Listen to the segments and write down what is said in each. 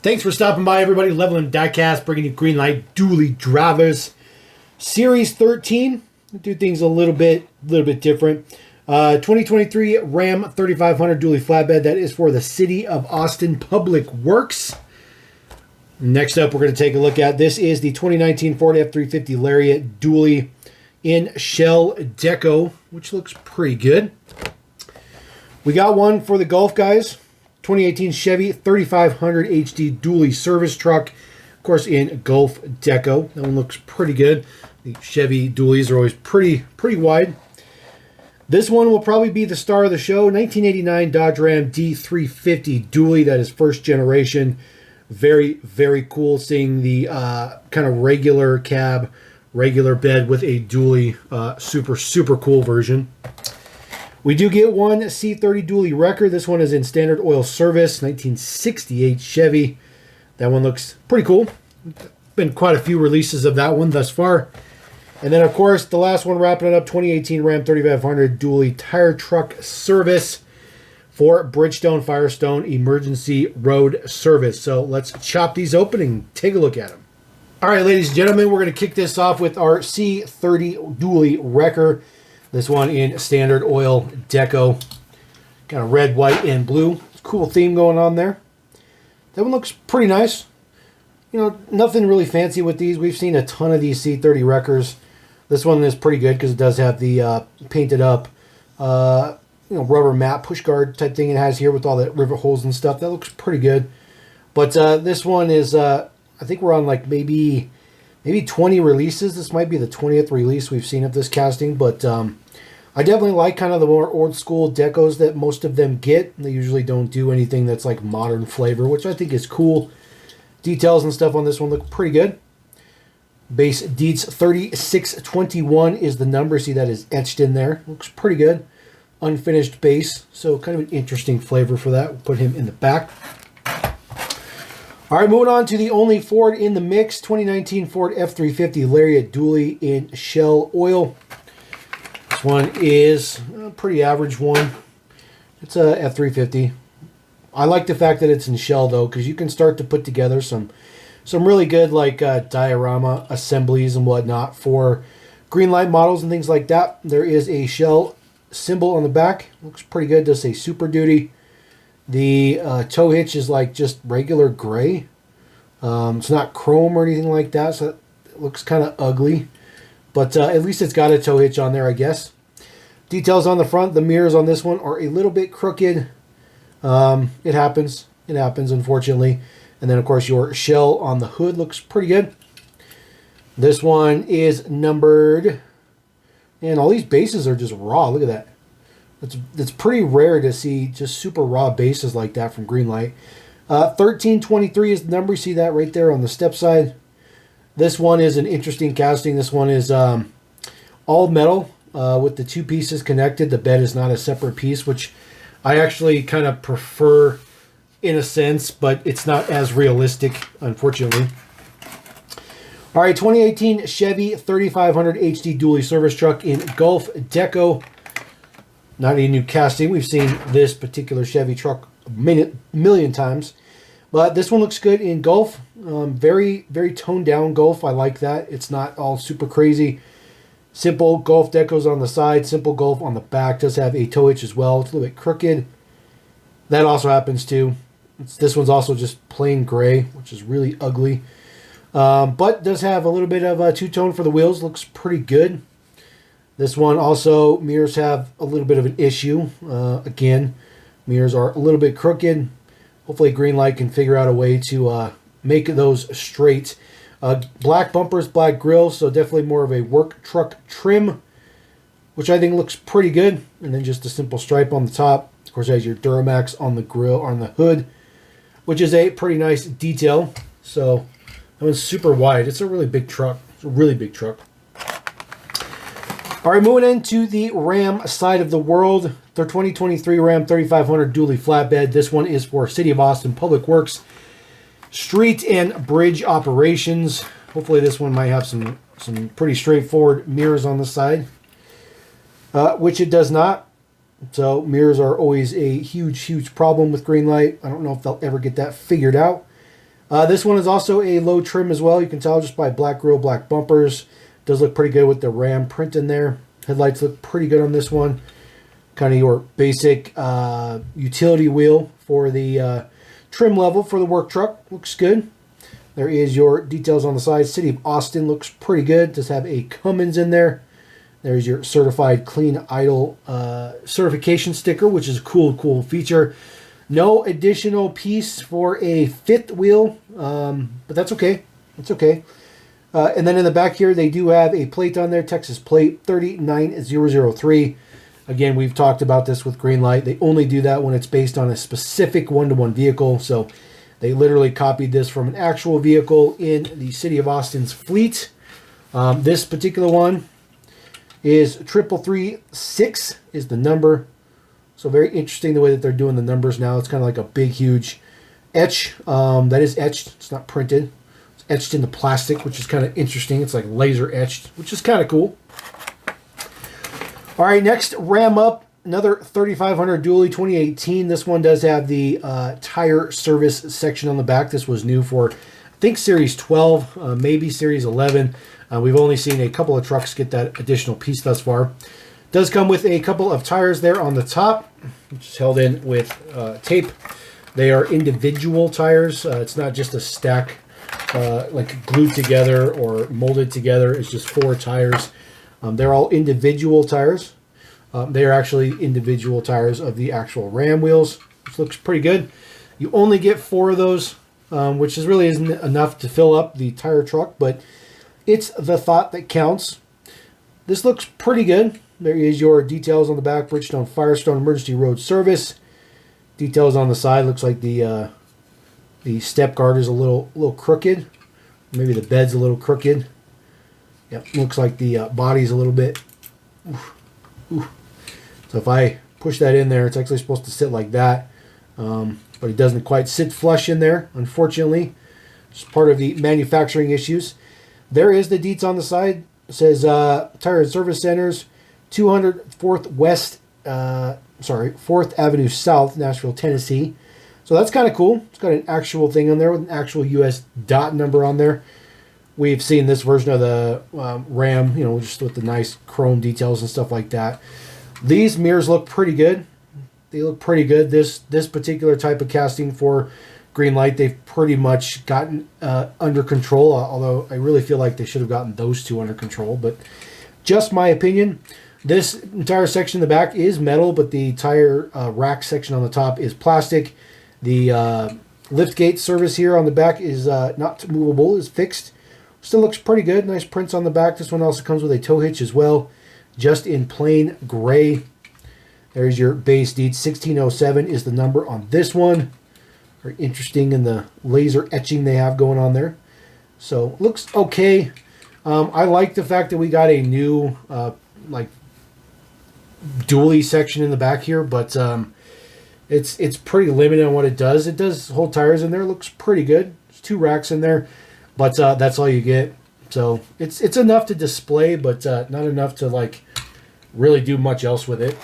Thanks for stopping by, everybody. Level and Diecast, bringing you Greenlight dually drivers. Series 13. Do things a little bit different. 2023 Ram 3500 dually flatbed. That is for the City of Austin Public Works. Next up, we're going to take a look at, this is the 2019 Ford F-350 Lariat dually in shell deco, which looks pretty good. We got one for the Gulf guys. 2018 Chevy 3500 HD dually service truck, of course in Gulf deco. That one looks pretty good. The Chevy dualies are always pretty wide. This one will probably be the star of the show. 1989 Dodge Ram D350 dually. That is first generation. Very cool seeing the kind of regular cab, regular bed with a dually. Super cool version. We do get one C30 dually wrecker. This one is in standard oil service, 1968 Chevy. That one looks pretty cool. Been quite a few releases of that one thus far. And then, of course, the last one wrapping it up, 2018 Ram 3500 dually tire truck service for Bridgestone Firestone Emergency Road Service. So let's chop these open and take a look at them. All right, ladies and gentlemen, we're going to kick this off with our C30 dually wrecker. This one in standard oil deco. Kind of red, white, and blue. Cool theme going on there. That one looks pretty nice. You know, nothing really fancy with these. We've seen a ton of these C30 wreckers. This one is pretty good because it does have the painted up rubber mat push guard type thing it has here with all the rivet holes and stuff. That looks pretty good. But this one is, I think we're on like maybe 20 releases. This might be the 20th release we've seen of this casting. But I definitely like kind of the more old school decos that most of them get. They usually don't do anything that's like modern flavor, which I think is cool. Details and stuff on this one look pretty good. Base Deeds 3621 is the number. See, that is etched in there. Looks pretty good. Unfinished base. So kind of an interesting flavor for that. We'll put him in the back. All right, moving on to the only Ford in the mix. 2019 Ford F-350 Lariat dually in shell oil. This one is a pretty average one. It's a F-350. I like the fact that it's in shell, though, because you can start to put together some really good like diorama assemblies and whatnot for Greenlight models and things like that. There is a shell symbol on the back. Looks pretty good. Does say Super Duty. The tow hitch is like just regular gray. It's not chrome or anything like that, so it looks kind of ugly. But at least it's got a tow hitch on there, I guess. Details on the front. The mirrors on this one are a little bit crooked. It happens. It happens, unfortunately. And then, of course, your shell on the hood looks pretty good. This one is numbered. And all these bases are just raw. Look at that. It's pretty rare to see just super raw bases like that from Greenlight. 1323 is the number. You see that right there on the step side. This one is an interesting casting. This one is all metal with the two pieces connected. The bed is not a separate piece, which I actually kind of prefer in a sense, but it's not as realistic, unfortunately. All right, 2018 Chevy 3500 HD dually service truck in Gulf deco. Not a new casting. We've seen this particular Chevy truck a million times. But this one looks good in Gulf. Very toned down Gulf. I like that. It's not all super crazy. Simple Gulf decos on the side. Simple Gulf on the back. Does have a tow hitch as well. It's a little bit crooked. That also happens too. This one's also just plain gray, which is really ugly. But does have a little bit of two-tone for the wheels. Looks pretty good. This one also, mirrors have a little bit of an issue. Again, mirrors are a little bit crooked. Hopefully Greenlight can figure out a way to make those straight. Black bumpers, black grills, so definitely more of a work truck trim, which I think looks pretty good. And then just a simple stripe on the top. Of course, it has your Duramax on the grill, on the hood, which is a pretty nice detail. So that one's super wide. It's a really big truck. It's a really big truck. All right, moving into the Ram side of the world. Their 2023 Ram 3500 dually flatbed. This one is for City of Austin Public Works street and bridge operations. Hopefully this one might have some pretty straightforward mirrors on the side, which it does not. So mirrors are always a huge problem with Greenlight. I don't know if they'll ever get that figured out. This one is also a low trim as well. You can tell just by black grille, black bumpers. Does look pretty good with the Ram print in there. Headlights look pretty good on this one. Kind of your basic utility wheel for the trim level for the work truck. Looks good. There is your details on the side. City of Austin looks pretty good. Does have a Cummins in there. There's your certified clean idle certification sticker, which is a cool feature. No additional piece for a fifth wheel, but that's okay. It's okay. And then in the back here, they do have a plate on there, Texas plate 39003. Again, we've talked about this with Greenlight. They only do that when it's based on a specific one-to-one vehicle. So they literally copied this from an actual vehicle in the City of Austin's fleet. This particular one is 3336 is the number. So very interesting the way that they're doing the numbers now. It's kind of like a big, huge etch. That is etched. It's not printed. It's etched into plastic, which is kind of interesting. It's like laser etched, which is kind of cool. All right, next, Ram Up. Another 3500 dually 2018. This one does have the tire service section on the back. This was new for, I think, Series 12, maybe Series 11. We've only seen a couple of trucks get that additional piece thus far. Does come with a couple of tires there on the top, which is held in with tape. They are individual tires. It's not just a stack like glued together or molded together. It's just 4 tires. They're all individual tires. They are actually individual tires of the actual Ram wheels, which looks pretty good. You only get 4 of those, which is really isn't enough to fill up the tire truck, but it's the thought that counts. This looks pretty good. There is your details on the back, Bridgestone Firestone Emergency Road Service. Details on the side. Looks like the step guard is a little crooked. Maybe the bed's a little crooked. Yep, looks like the body's a little bit. Oof. So if I push that in there, it's actually supposed to sit like that, but it doesn't quite sit flush in there, unfortunately. It's part of the manufacturing issues. There is the deets on the side. It says Tire and Service Centers, 200 4th Avenue South, Nashville, Tennessee. So that's kind of cool. It's got an actual thing on there with an actual US dot number on there. We've seen this version of the Ram, just with the nice chrome details and stuff like that. These mirrors look pretty good. They look pretty good. This particular type of casting for Greenlight, they've pretty much gotten under control, although I really feel like they should have gotten those 2 under control, but just my opinion. This entire section in the back is metal, but the tire rack section on the top is plastic. The liftgate service here on the back is not movable, is fixed. Still looks pretty good. Nice prints on the back. This one also comes with a tow hitch as well, just in plain gray. There's your base deed. 1607 is the number on this one. Very interesting in the laser etching they have going on there. So looks okay. I like the fact that we got a new like dually section in the back here, but it's pretty limited on what it does. It does hold tires in there. Looks pretty good. There's 2 racks in there. But that's all you get. So it's enough to display, but not enough to like really do much else with it.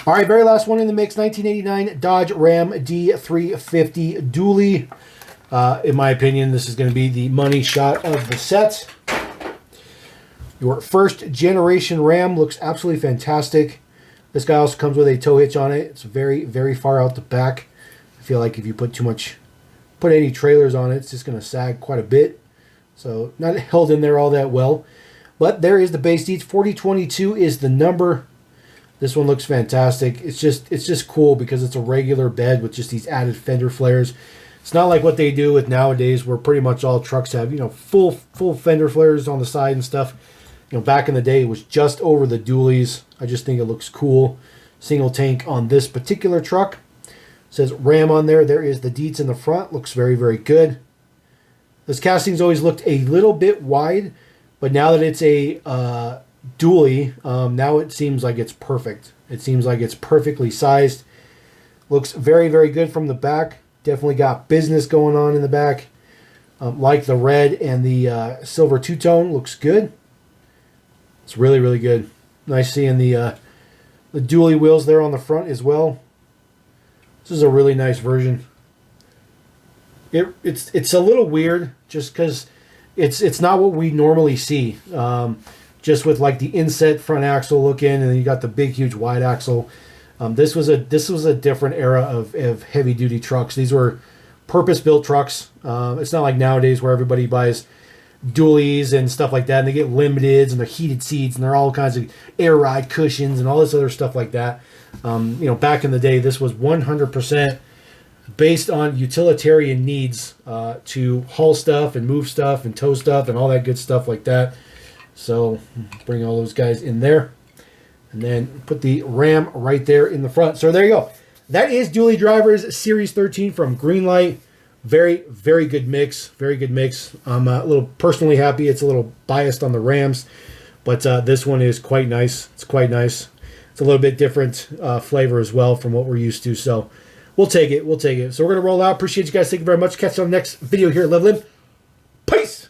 All right, very last one in the mix, 1989 Dodge Ram D350 dually. In my opinion, this is going to be the money shot of the set. Your first generation Ram looks absolutely fantastic. This guy also comes with a tow hitch on it. It's very, very far out the back. I feel like if you put any trailers on it, it's just going to sag quite a bit. So not held in there all that well. But there is the base deeds. 4022 is the number. This one looks fantastic. It's just cool because it's a regular bed with just these added fender flares. It's not like what they do with nowadays where pretty much all trucks have, full fender flares on the side and stuff. Back in the day it was just over the dualies. I just think it looks cool. Single tank on this particular truck. It says Ram on there. There is the deets in the front. Looks very, very good. This casting's always looked a little bit wide, but now that it's a dually, now it seems like it's perfect. It seems like it's perfectly sized. Looks very, very good from the back. Definitely got business going on in the back. Like the red and the silver two-tone. Looks good. It's really, really good. Nice seeing the dually wheels there on the front as well. This is a really nice version. It's a little weird just because it's not what we normally see. Just with like the inset front axle looking, and then you got the big huge wide axle. This was a different era of heavy duty trucks. These were purpose built trucks. It's not like nowadays where everybody buys dualies and stuff like that, and they get limiteds and they're heated seats and they're all kinds of air ride cushions and all this other stuff like that. Back in the day, this was 100% based on utilitarian needs to haul stuff and move stuff and tow stuff and all that good stuff like that. So bring all those guys in there, and then put the Ram right there in the front. So there you go. That is Dually Drivers Series 13 from Greenlight. Very, very good mix. Very good mix. I'm a little personally happy. It's a little biased on the Rams, but this one is quite nice. It's quite nice. It's a little bit different flavor as well from what we're used to. So we'll take it. We'll take it. So we're going to roll out. Appreciate you guys. Thank you very much. Catch you on the next video here at Level In. Peace!